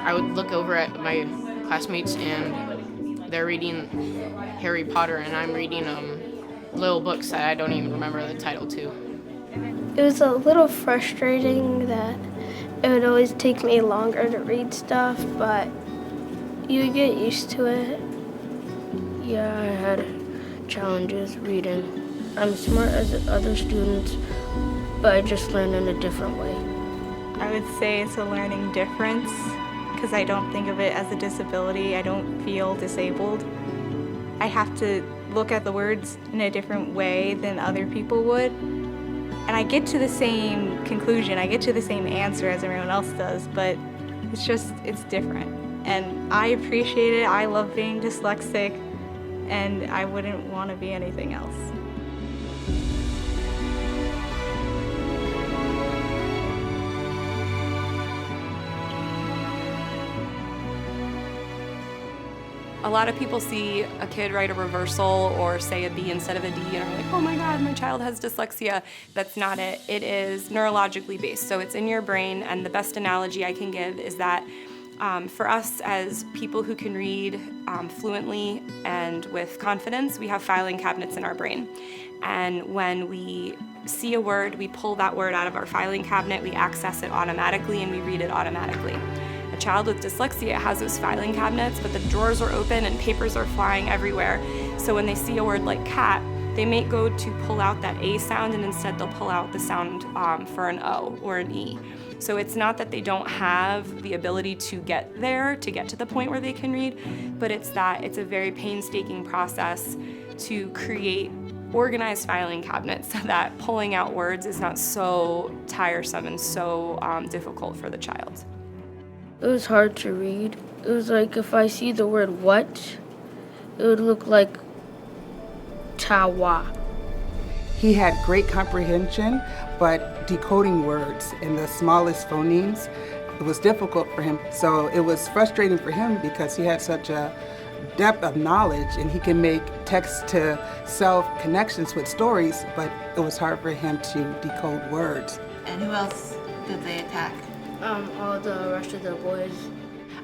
I would look over at my classmates and they're reading Harry Potter and I'm reading little books that I don't even remember the title to. It was a little frustrating that it would always take me longer to read stuff, but you get used to it. Yeah, I had challenges reading. I'm smart as other students, but I just learn in a different way. I would say it's a learning difference because I don't think of it as a disability. I don't feel disabled. I have to look at the words in a different way than other people would. And I get to the same conclusion, I get to the same answer as everyone else does, but it's different. And I appreciate it, I love being dyslexic, and I wouldn't want to be anything else. A lot of people see a kid write a reversal or say a B instead of a D and are like, oh my God, my child has dyslexia. That's not it. It is neurologically based, so it's in your brain, and the best analogy I can give is that for us as people who can read fluently and with confidence, we have filing cabinets in our brain. And when we see a word, we pull that word out of our filing cabinet, we access it automatically, and we read it automatically. A child with dyslexia has those filing cabinets, but the drawers are open and papers are flying everywhere. So when they see a word like cat, they may go to pull out that A sound and instead they'll pull out the sound for an O or an E. So it's not that they don't have the ability to get there, to get to the point where they can read, but it's that it's a very painstaking process to create organized filing cabinets so that pulling out words is not so tiresome and so difficult for the child. It was hard to read. It was like if I see the word what, it would look like tawa. He had great comprehension, but decoding words in the smallest phonemes, it was difficult for him. So it was frustrating for him because he had such a depth of knowledge and he can make text-to-self connections with stories, but it was hard for him to decode words. And who else did they attack? All the rest of the boys.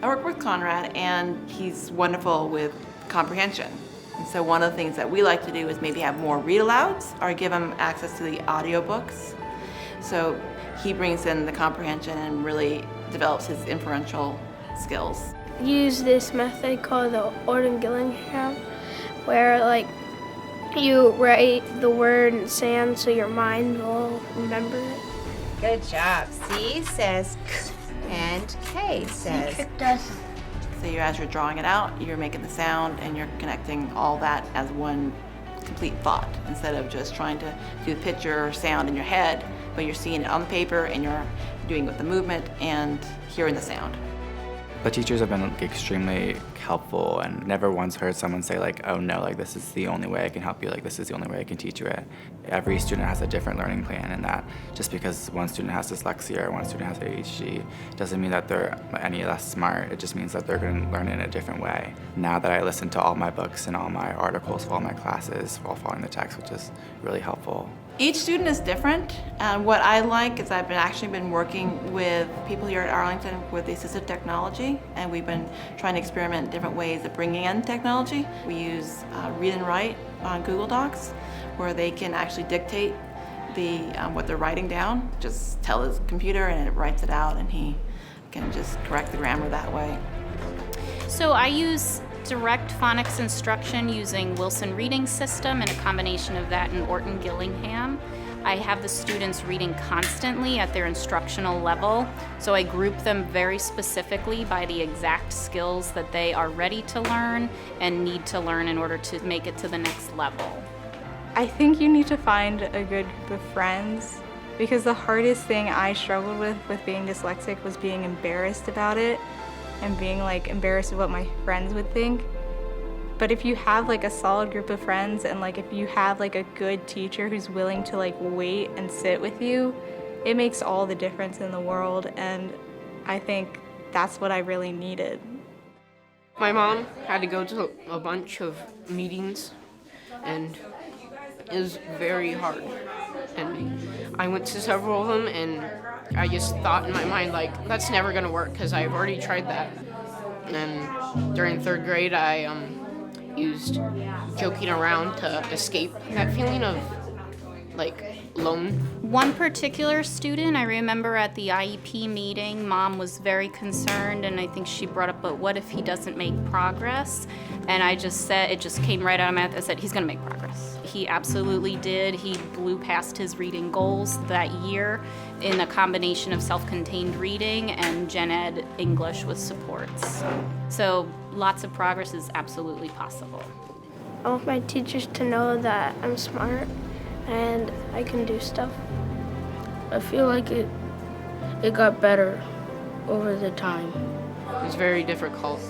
I work with Conrad, and he's wonderful with comprehension. And so one of the things that we like to do is maybe have more read-alouds or give him access to the audiobooks. So he brings in the comprehension and really develops his inferential skills. Use this method called the Orton-Gillingham, where you write the word in sand so your mind will remember it. Good job. C says K and K says. So as you're drawing it out, you're making the sound and you're connecting all that as one complete thought instead of just trying to do the picture or sound in your head, but you're seeing it on the paper and you're doing it with the movement and hearing the sound. The teachers have been extremely helpful and never once heard someone say oh no, this is the only way I can help you, this is the only way I can teach you it. Every student has a different learning plan, and that just because one student has dyslexia or one student has ADHD doesn't mean that they're any less smart. It just means that they're going to learn in a different way. Now that I listen to all my books and all my articles for all my classes while following the text, which is really helpful. Each student is different, and what I like is I've actually been working with people here at Arlington with the assistive technology, and we've been trying to experiment in different ways of bringing in technology. We use read and write on Google Docs, where they can actually dictate what they're writing down. Just tell his computer and it writes it out, and he can just correct the grammar that way. So I use direct phonics instruction using Wilson Reading System and a combination of that and Orton-Gillingham. I have the students reading constantly at their instructional level, so I group them very specifically by the exact skills that they are ready to learn and need to learn in order to make it to the next level. I think you need to find a good group of friends, because the hardest thing I struggled with being dyslexic was being embarrassed about it and being embarrassed of what my friends would think. But if you have a solid group of friends and if you have a good teacher who's willing to wait and sit with you, it makes all the difference in the world, and I think that's what I really needed. My mom had to go to a bunch of meetings, and is very hard. And I went to several of them, and I just thought in my mind, like, that's never going to work because I've already tried that. And during 3rd grade, I used joking around to escape that feeling of, like, alone. One particular student, I remember at the IEP meeting, mom was very concerned, and I think she brought up, but what if he doesn't make progress? And I just said, it just came right out of my mouth, I said, he's gonna make progress. He absolutely did. He blew past his reading goals that year in a combination of self-contained reading and gen ed English with supports. So lots of progress is absolutely possible. I want my teachers to know that I'm smart and I can do stuff. I feel like it got better over the time. It was very difficult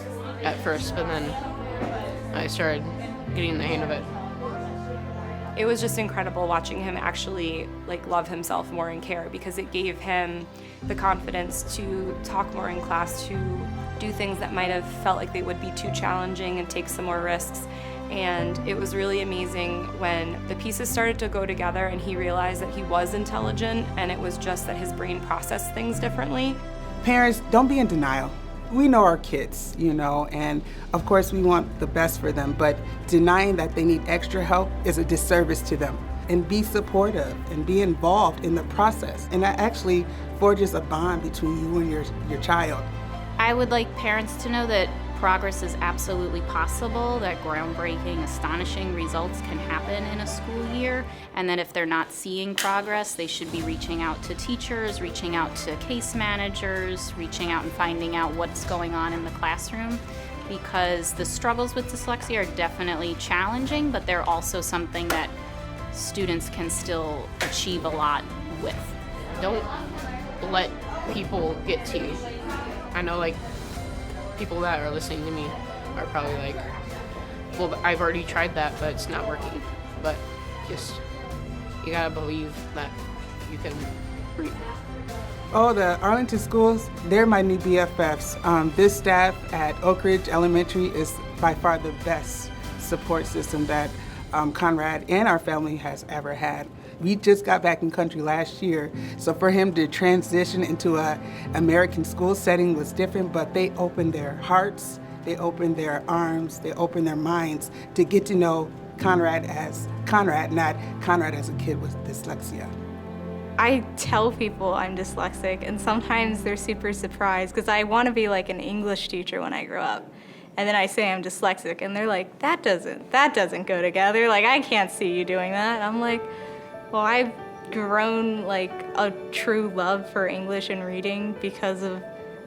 at first, but then I started getting the hang of it. It was just incredible watching him actually like love himself more and care, because it gave him the confidence to talk more in class, to do things that might have felt like they would be too challenging and take some more risks. And it was really amazing when the pieces started to go together and he realized that he was intelligent, and it was just that his brain processed things differently. Parents, don't be in denial. We know our kids, and of course we want the best for them, but denying that they need extra help is a disservice to them. And be supportive and be involved in the process. And that actually forges a bond between you and your child. I would like parents to know that progress is absolutely possible, that groundbreaking, astonishing results can happen in a school year, and that if they're not seeing progress, they should be reaching out to teachers, reaching out to case managers, reaching out and finding out what's going on in the classroom, because the struggles with dyslexia are definitely challenging, but they're also something that students can still achieve a lot with. Don't let people get to you. I know, like, people that are listening to me are probably like, well, I've already tried that, but it's not working. But just, you gotta believe that you can read. Oh, the Arlington schools, they're my new BFFs. This staff at Oak Ridge Elementary is by far the best support system that Conrad and our family has ever had. We just got back in country last year, so for him to transition into an American school setting was different, but they opened their hearts, they opened their arms, they opened their minds to get to know Conrad as Conrad, not Conrad as a kid with dyslexia. I tell people I'm dyslexic, and sometimes they're super surprised because I want to be like an English teacher when I grow up. And then I say I'm dyslexic, and they're like, that doesn't go together. Like, I can't see you doing that. I'm like, well, I've grown like a true love for English and reading because of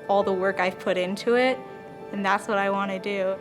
all the work I've put into it, and that's what I want to do.